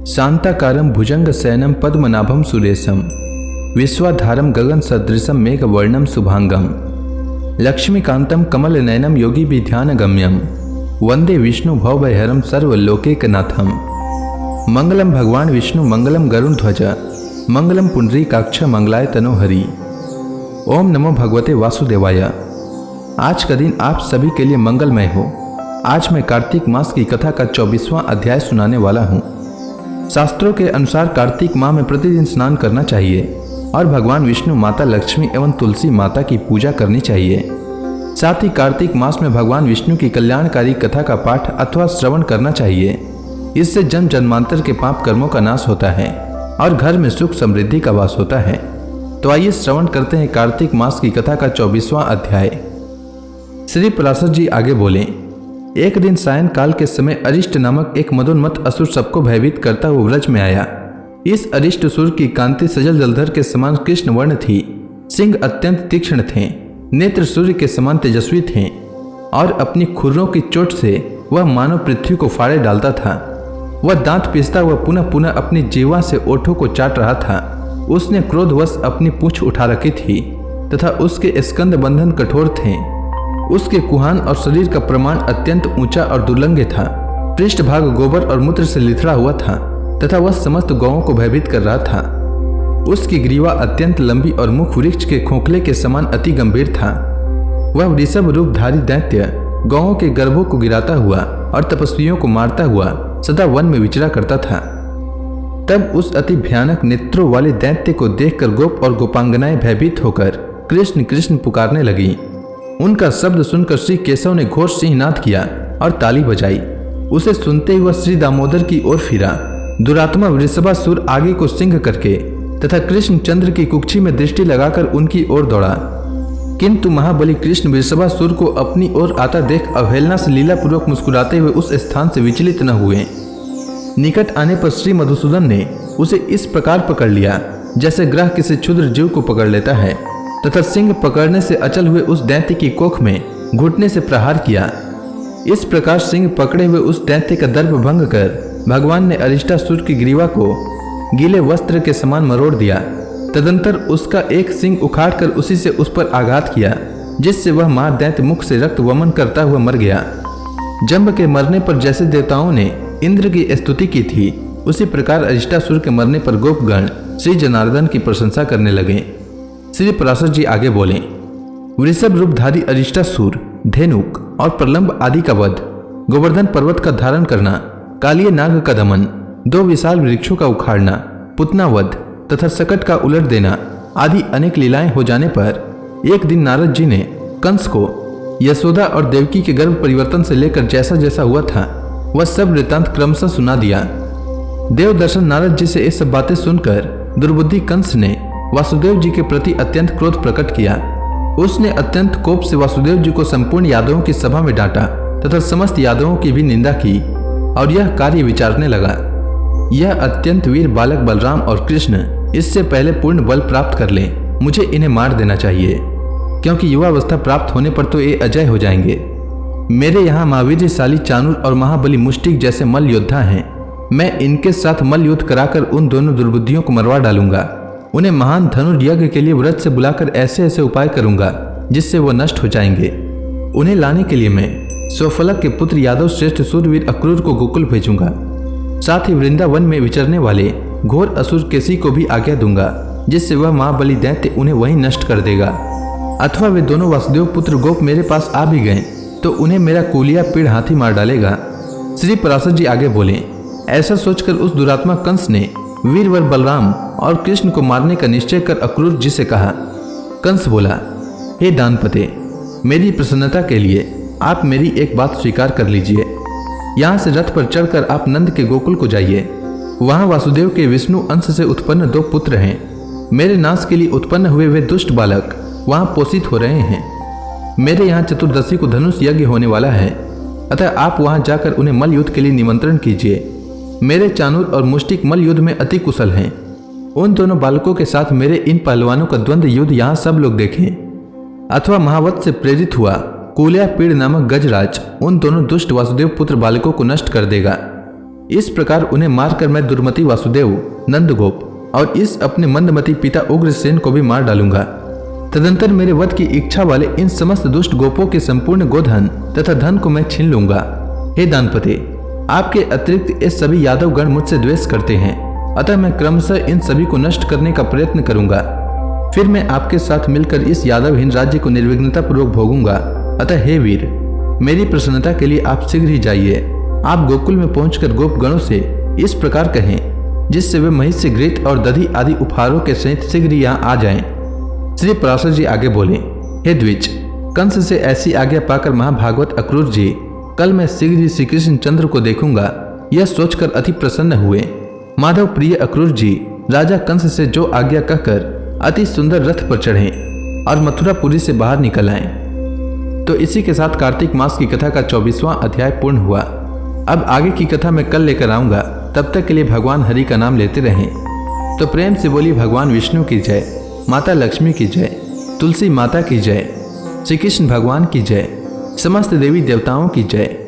शांताकारं भुजंगशयनं पद्मनाभं सुरेशं विश्वाधारं गगन सदृशं मेघवर्णं शुभांगं लक्ष्मीकांतं कमलनयनं योगिभिध्यानगम्यं वंदे विष्णु भवभयहरं सर्वलोकैकनाथं। मंगलम भगवान विष्णु मंगलम गरुड़ध्वज मंगलम पुंडरीकाक्ष मंगलाय तनोहरि। ओम नमो भगवते वासुदेवाय। आज का दिन आप सभी के लिए मंगलमय हो। आज मैं कार्तिक मास की कथा का 24वां अध्याय सुनाने वाला हूँ। शास्त्रों के अनुसार कार्तिक माह में प्रतिदिन स्नान करना चाहिए और भगवान विष्णु, माता लक्ष्मी एवं तुलसी माता की पूजा करनी चाहिए। साथ ही कार्तिक मास में भगवान विष्णु की कल्याणकारी कथा का पाठ अथवा श्रवण करना चाहिए। इससे जन्म जन्मांतर के पाप कर्मों का नाश होता है और घर में सुख समृद्धि का वास होता है। तो आइए श्रवण करते हैं कार्तिक मास की कथा का 24वां अध्याय। श्री पराशर जी आगे बोले, एक दिन सायंकाल के समय अरिष्ट नामक एक मदोन्मत्त असुर सबको भयभीत करता हुआ व्रज में आया। इस अरिष्ट असुर की कांति सजल जलधर के समान कृष्ण वर्ण थी। सिंह अत्यंत तीक्ष्ण थे, नेत्र सूर्य के समान तेजस्वी थे और अपनी खुरों की चोट से वह मानव पृथ्वी को फाड़े डालता था। वह दांत पीसता हुआ पुनः पुनः अपनी जीवा से ओठों को चाट रहा था। उसने क्रोधवश अपनी पूंछ उठा रखी थी तथा उसके स्कंद बंधन कठोर थे। उसके कुहान और शरीर का प्रमाण अत्यंत ऊंचा और दुर्लंघ था। पृष्ठभाग गोबर और मूत्र से लिथड़ा हुआ था तथा वह समस्त गौओं को भयभीत कर रहा था। उसकी ग्रीवा अत्यंत लंबी और मुख वृक्ष के खोखले के समान अति गंभीर था। वह वृषभ रूपधारी दैत्य गौओं के गर्भों को गिराता हुआ और तपस्वियों को मारता हुआ सदा वन में विचरा करता था। तब उस अति भयानक नेत्रों वाले दैत्य को देखकर गोप और गोपांगनाएं भयभीत होकर कृष्ण कृष्ण पुकारने लगी। उनका शब्द सुनकर श्री केशव ने घोर सिंहनाद किया और ताली बजाई। उसे सुनते ही वह श्री दामोदर की ओर फिरा। दुरात्मा वृषभासुर आगे को सिंह करके तथा कृष्ण चंद्र की कुक्षी में दृष्टि लगाकर उनकी ओर दौड़ा, किंतु महाबली कृष्ण वृषभासुर को अपनी ओर आता देख अवहेलना से लीलापूर्वक मुस्कुराते हुए उस स्थान से विचलित न हुए। निकट आने पर श्री मधुसूदन ने उसे इस प्रकार पकड़ लिया जैसे ग्रह किसी क्षुद्र जीव को पकड़ लेता है तथा सिंह पकड़ने से अचल हुए उस दैत्य की कोख में घुटने से प्रहार किया। इस प्रकार सिंह पकड़े हुए उस दैत्य का दर्प भंग कर भगवान ने अरिष्टासुर की ग्रीवा को गीले वस्त्र के समान मरोड़ दिया। तदंतर उसका एक सिंह उखाड़कर उसी से उस पर आघात किया, जिससे वह मां दैत्य मुख से रक्त वमन करता हुआ मर गया। जंब के मरने पर जैसे देवताओं ने इंद्र की स्तुति की थी, उसी प्रकार अरिष्टासुर के मरने पर गोपगण श्री जनार्दन की प्रशंसा करने लगे। श्री पराशर जी आगे बोले, वृषभ रूपधारी अरिष्टासुर, धेनुक और प्रलंब आदि का वध, गोवर्धन पर्वत का धारण करना, कालिय नाग का दमन, दो विशाल वृक्षों का उखाड़ना, पुतना वध तथा सकट का उलट देना आदि अनेक लीलाएं हो जाने पर एक दिन नारद जी ने कंस को यशोदा और देवकी के गर्भ परिवर्तन से लेकर जैसा जैसा हुआ था वह सब वृत्तांत क्रमशः सुना दिया। देवदर्शन नारद जी से ये सब बातें सुनकर दुर्बुद्धि कंस ने वासुदेव जी के प्रति अत्यंत क्रोध प्रकट किया। उसने अत्यंत कोप से वासुदेव जी को संपूर्ण यादवों की सभा में डांटा तथा समस्त यादवों की भी निंदा की और यह कार्य विचारने लगा, यह अत्यंत वीर बालक बलराम और कृष्ण इससे पहले पूर्ण बल प्राप्त कर ले, मुझे इन्हें मार देना चाहिए, क्योंकि युवावस्था प्राप्त होने पर तो ये अजय हो जाएंगे। मेरे यहाँ महावीरशाली चाणूर और महाबली मुष्टिक जैसे मल्ल योद्धा हैं। मैं इनके साथ मल्ल युद्ध कराकर उन दोनों दुर्बुद्धियों को मरवा डालूंगा। उन्हें महान धनुर्यज्ञ के लिए व्रत से बुलाकर ऐसे ऐसे उपाय करूंगा जिससे वो नष्ट हो जाएंगे। उन्हें लाने के लिए मैं स्वफलक के पुत्र यादव श्रेष्ठ सूरवीर अक्रूर को गोकुल भेजूंगा। साथ ही वृंदावन में विचरने वाले घोर असुर केसी को भी आज्ञा दूंगा, जिससे वह महाबली दैत्य उन्हें वहीं नष्ट कर देगा। अथवा वे दोनों वासुदेव पुत्र गोप मेरे पास आ भी गए तो उन्हें मेरा कूलिया पीड़ हाथी मार डालेगा। श्री पराशर जी आगे बोले, ऐसा सोचकर उस दुरात्मा कंस ने वीरवर बलराम और कृष्ण को मारने का निश्चय कर अक्रूर जी से कहा। कंस बोला, हे दानपते, मेरी प्रसन्नता के लिए आप मेरी एक बात स्वीकार कर लीजिए। यहाँ से रथ पर चढ़कर आप नंद के गोकुल को जाइए। वहाँ वासुदेव के विष्णु अंश से उत्पन्न दो पुत्र हैं। मेरे नाश के लिए उत्पन्न हुए वे दुष्ट बालक वहाँ पोषित हो रहे हैं। मेरे यहाँ चतुर्दशी को धनुष यज्ञ होने वाला है, अतः आप वहाँ जाकर उन्हें मल्ल युद्ध के लिए निमंत्रण कीजिए। मेरे चाणूर और मुष्टिक मल्ल युद्ध में अति कुशल हैं। उन दोनों बालकों के साथ मेरे इन पहलवानों का द्वंद्व युद्ध यहाँ सब लोग देखें। अथवा महावत से प्रेरित हुआ कूलिया पीड़ नामक गजराज उन दोनों दुष्ट वासुदेव पुत्र बालकों को नष्ट कर देगा। इस प्रकार उन्हें मारकर मैं दुर्मति वासुदेव, नंदगोप और इस अपने मंदमती पिता उग्रसेन को भी मार डालूंगा। तदंतर मेरे वध की इच्छा वाले इन समस्त दुष्ट गोपों के संपूर्ण गोधन तथा धन को मैं छीन लूंगा। हे दानपते, आपके अतिरिक्त ये सभी यादव गण मुझसे द्वेष करते हैं, अतः मैं क्रमशः इन सभी को नष्ट करने का प्रयत्न करूंगा। फिर मैं आपके साथ मिलकर इस यादवहीन राज्य को निर्विघ्नता पूर्वक भोगूंगा। अतः हे वीर, मेरी प्रसन्नता के लिए आप शीघ्र ही जाइए। आप गोकुल में पहुंचकर गोपगणों से इस प्रकार कहें, जिससे वे महिष घृत और दधी आदि उपहारों के सहित शीघ्र यहाँ आ जाएं। श्री पराशर जी आगे बोले, हे द्विज, कंस से ऐसी आज्ञा पाकर महाभागवत अक्रूर जी कल मैं शीघ्र ही श्री कृष्ण चंद्र को देखूंगा, यह सोचकर अति प्रसन्न हुए। माधव प्रिय अक्रूर जी राजा कंस से जो आज्ञा कहकर अति सुंदर रथ पर चढ़े और मथुरापुरी से बाहर निकल आए। तो इसी के साथ कार्तिक मास की कथा का 24वां अध्याय पूर्ण हुआ। अब आगे की कथा मैं कल लेकर आऊंगा। तब तक के लिए भगवान हरि का नाम लेते रहें। तो प्रेम से बोली भगवान विष्णु की जय, माता लक्ष्मी की जय, तुलसी माता की जय, श्री कृष्ण भगवान की जय, समस्त देवी देवताओं की जय।